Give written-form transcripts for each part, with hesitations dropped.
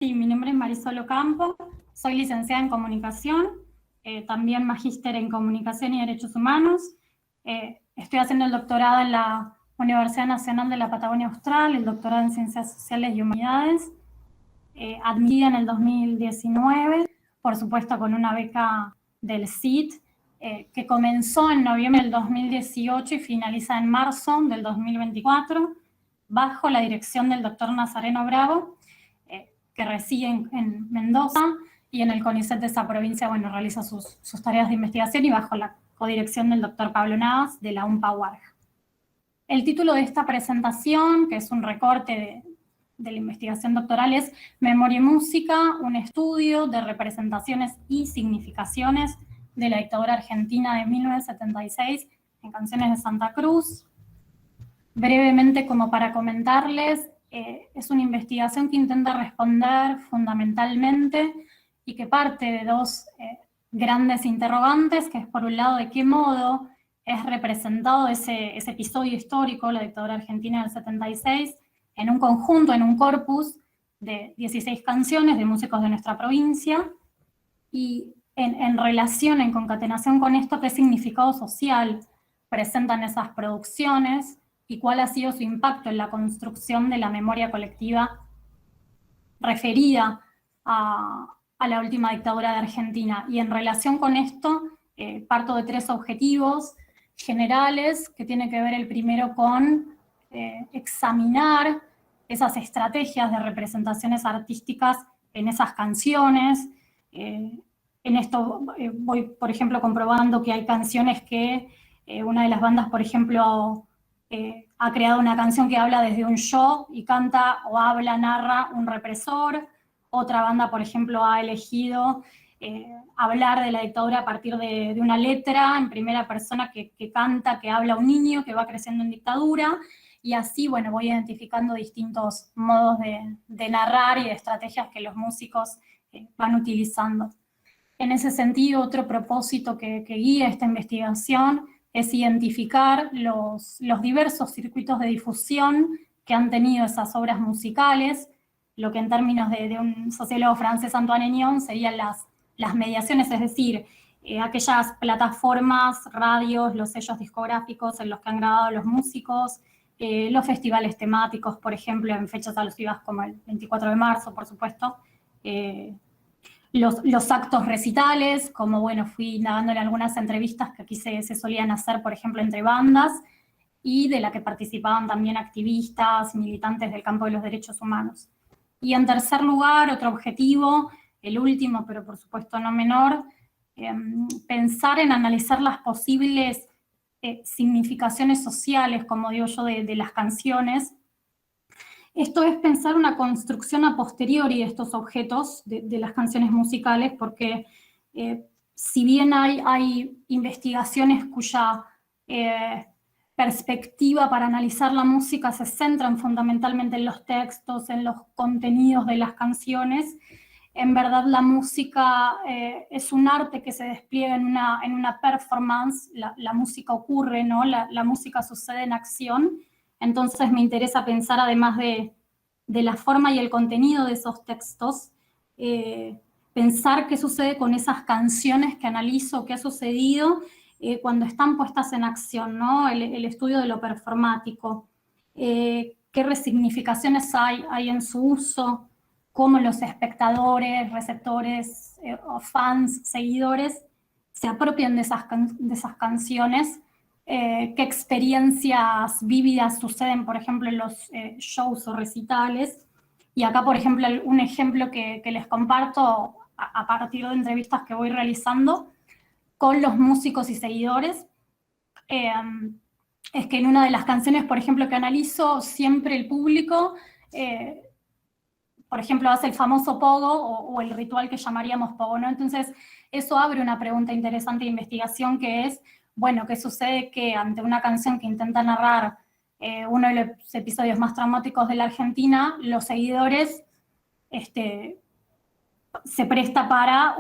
Sí, mi nombre es Marisol Ocampo, soy licenciada en Comunicación, también magíster en Comunicación y Derechos Humanos. Estoy haciendo el doctorado en la Universidad Nacional de la Patagonia Austral, el doctorado en Ciencias Sociales y Humanidades, admitida en el 2019, por supuesto con una beca del CIT, que comenzó en noviembre del 2018 y finaliza en marzo del 2024, bajo la dirección del doctor Nazareno Bravo, que reside en Mendoza, y en el CONICET de esa provincia, bueno, realiza sus tareas de investigación y bajo la codirección del doctor Pablo Navas de la UMPA UARJ. El título de esta presentación, que es un recorte de la investigación doctoral, es Memoria y Música, un estudio de representaciones y significaciones de la dictadura argentina de 1976 en canciones de Santa Cruz. Brevemente, como para comentarles, es una investigación que intenta responder fundamentalmente y que parte de dos grandes interrogantes, que es por un lado de qué modo es representado ese episodio histórico, la dictadura argentina del 76, en un conjunto, en un corpus de 16 canciones de músicos de nuestra provincia, y en relación, en concatenación con esto, qué significado social presentan esas producciones y cuál ha sido su impacto en la construcción de la memoria colectiva referida a la última dictadura de Argentina. Y en relación con esto, parto de tres objetivos generales, que tiene que ver el primero con examinar esas estrategias de representaciones artísticas en esas canciones. En esto voy, por ejemplo, comprobando que hay canciones que una de las bandas, por ejemplo, ha creado una canción que habla desde un yo y canta o habla, narra un represor. Otra banda, por ejemplo, ha elegido hablar de la dictadura a partir de una letra en primera persona que canta, que habla un niño que va creciendo en dictadura. Y así, bueno, voy identificando distintos modos de narrar y de estrategias que los músicos van utilizando. En ese sentido, otro propósito que guía esta investigación es identificar los diversos circuitos de difusión que han tenido esas obras musicales, lo que en términos de un sociólogo francés, Antoine Aignon, serían las mediaciones, es decir, aquellas plataformas, radios, los sellos discográficos en los que han grabado los músicos, los festivales temáticos, por ejemplo, en fechas alusivas como el 24 de marzo, por supuesto, los actos recitales, como bueno, fui nadando en algunas entrevistas que aquí se solían hacer, por ejemplo, entre bandas, y de la que participaban también activistas, militantes del campo de los derechos humanos. Y en tercer lugar, otro objetivo, el último, pero por supuesto no menor, pensar en analizar las posibles significaciones sociales, como digo yo, de las canciones. Esto es pensar una construcción a posteriori de estos objetos, de las canciones musicales, porque si bien hay investigaciones cuya perspectiva para analizar la música se centran fundamentalmente en los textos, en los contenidos de las canciones, en verdad la música es un arte que se despliega en una performance, la música ocurre, ¿no? La música sucede en acción. Entonces me interesa pensar, además de la forma y el contenido de esos textos, pensar qué sucede con esas canciones que analizo, qué ha sucedido cuando están puestas en acción, ¿no? El estudio de lo performático, qué resignificaciones hay en su uso, cómo los espectadores, receptores o fans, seguidores, se apropian de esas canciones, qué experiencias vívidas suceden, por ejemplo, en los shows o recitales. Y acá, por ejemplo, un ejemplo que les comparto a partir de entrevistas que voy realizando con los músicos y seguidores, es que en una de las canciones, por ejemplo, que analizo, siempre el público, por ejemplo, hace el famoso pogo o el ritual que llamaríamos pogo, ¿no? Entonces, eso abre una pregunta interesante de investigación, que es, bueno, ¿qué sucede que ante una canción que intenta narrar uno de los episodios más traumáticos de la Argentina, los seguidores se presta para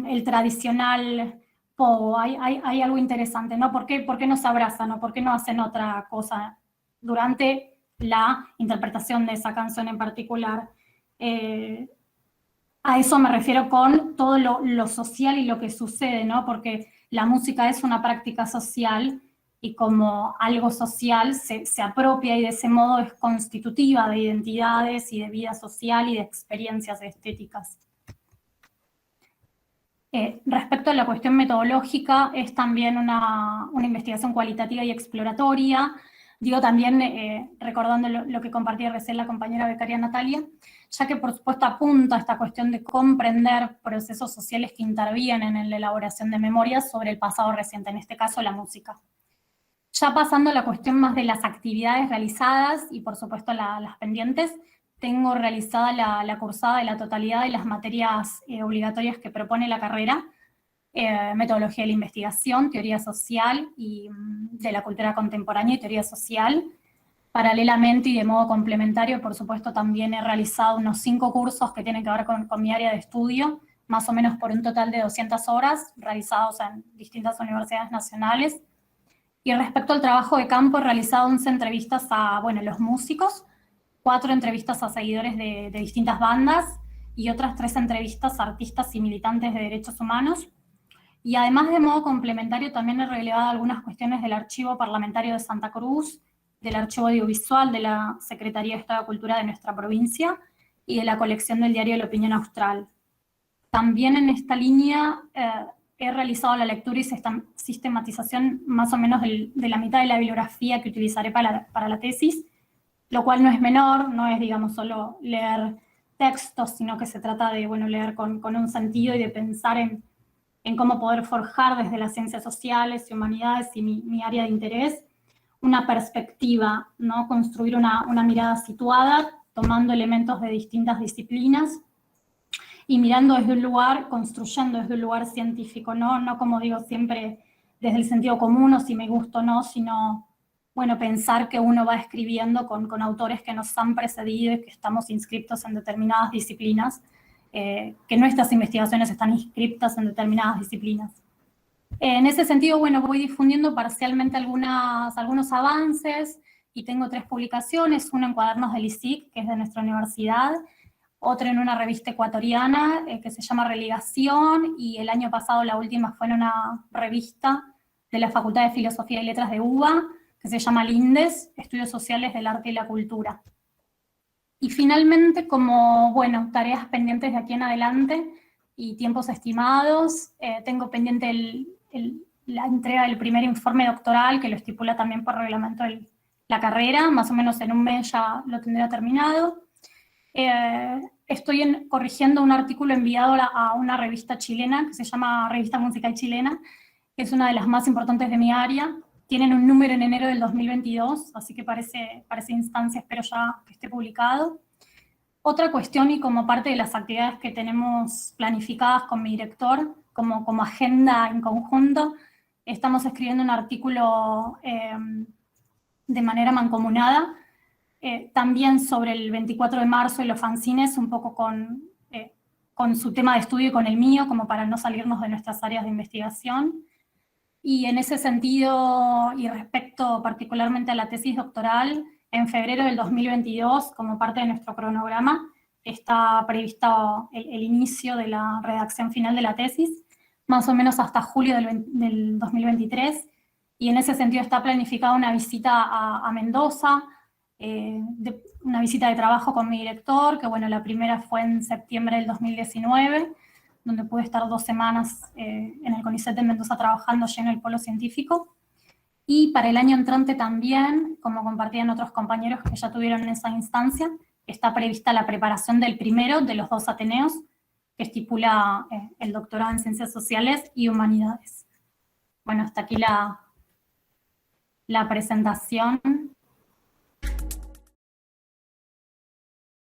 el tradicional pogo? Hay algo interesante, ¿no? ¿Por qué no se abrazan, no? ¿Por qué no hacen otra cosa durante la interpretación de esa canción en particular? A eso me refiero con todo lo social y lo que sucede, ¿no? Porque la música es una práctica social y como algo social se apropia y de ese modo es constitutiva de identidades y de vida social y de experiencias estéticas. Respecto a la cuestión metodológica, es también una investigación cualitativa y exploratoria. Digo también, recordando lo que compartía recién la compañera becaria Natalia, ya que por supuesto apunta a esta cuestión de comprender procesos sociales que intervienen en la elaboración de memorias sobre el pasado reciente, en este caso la música. Ya pasando a la cuestión más de las actividades realizadas y por supuesto las pendientes, tengo realizada la cursada de la totalidad de las materias obligatorias que propone la carrera, metodología de la investigación, teoría social y de la cultura contemporánea y teoría social. Paralelamente y de modo complementario, por supuesto, también he realizado unos 5 cursos que tienen que ver con mi área de estudio, más o menos por un total de 200 horas, realizados en distintas universidades nacionales. Y respecto al trabajo de campo, he realizado 11 entrevistas a, bueno, los músicos, 4 entrevistas a seguidores de distintas bandas y otras 3 entrevistas a artistas y militantes de derechos humanos. Y además, de modo complementario, también he relevado algunas cuestiones del Archivo Parlamentario de Santa Cruz, del Archivo Audiovisual de la Secretaría de Estado de Cultura de nuestra provincia y de la colección del Diario de la Opinión Austral. También en esta línea he realizado la lectura y sistematización más o menos de la mitad de la bibliografía que utilizaré para la tesis, lo cual no es menor, no es, digamos, solo leer textos, sino que se trata de, bueno, leer con un sentido y de pensar en cómo poder forjar desde las ciencias sociales y humanidades y mi área de interés una perspectiva, ¿no? Construir una mirada situada, tomando elementos de distintas disciplinas y mirando desde un lugar, construyendo desde un lugar científico, no como digo siempre desde el sentido común o si me gusta o no, sino, bueno, pensar que uno va escribiendo con autores que nos han precedido y que estamos inscriptos en determinadas disciplinas, que nuestras investigaciones están inscriptas en determinadas disciplinas. En ese sentido, bueno, voy difundiendo parcialmente algunos avances y tengo 3 publicaciones, una en Cuadernos del ISIC, que es de nuestra universidad, otra en una revista ecuatoriana que se llama Religación, y el año pasado la última fue en una revista de la Facultad de Filosofía y Letras de UBA, que se llama Lindes, Estudios Sociales del Arte y la Cultura. Y finalmente, como, bueno, tareas pendientes de aquí en adelante y tiempos estimados, tengo pendiente la entrega del primer informe doctoral, que lo estipula también por reglamento la carrera, más o menos en un mes ya lo tendré terminado. Estoy corrigiendo un artículo enviado a una revista chilena que se llama Revista Musical Chilena, que es una de las más importantes de mi área. Tienen un número en enero del 2022, así que parece instancia, espero ya que esté publicado. Otra cuestión, y como parte de las actividades que tenemos planificadas con mi director, como agenda en conjunto, estamos escribiendo un artículo de manera mancomunada, también sobre el 24 de marzo y los fanzines, un poco con su tema de estudio y con el mío, como para no salirnos de nuestras áreas de investigación. Y en ese sentido, y respecto particularmente a la tesis doctoral, en febrero del 2022, como parte de nuestro cronograma, está previsto el inicio de la redacción final de la tesis, más o menos hasta julio del 2023, y en ese sentido está planificada una visita a Mendoza, una visita de trabajo con mi director, que bueno, la primera fue en septiembre del 2019, donde pude estar 2 semanas en el CONICET de Mendoza trabajando ya en el polo científico. Y para el año entrante también, como compartían otros compañeros que ya tuvieron esa instancia, está prevista la preparación del primero de los 2 ateneos, que estipula el doctorado en Ciencias Sociales y Humanidades. Bueno, hasta aquí la presentación.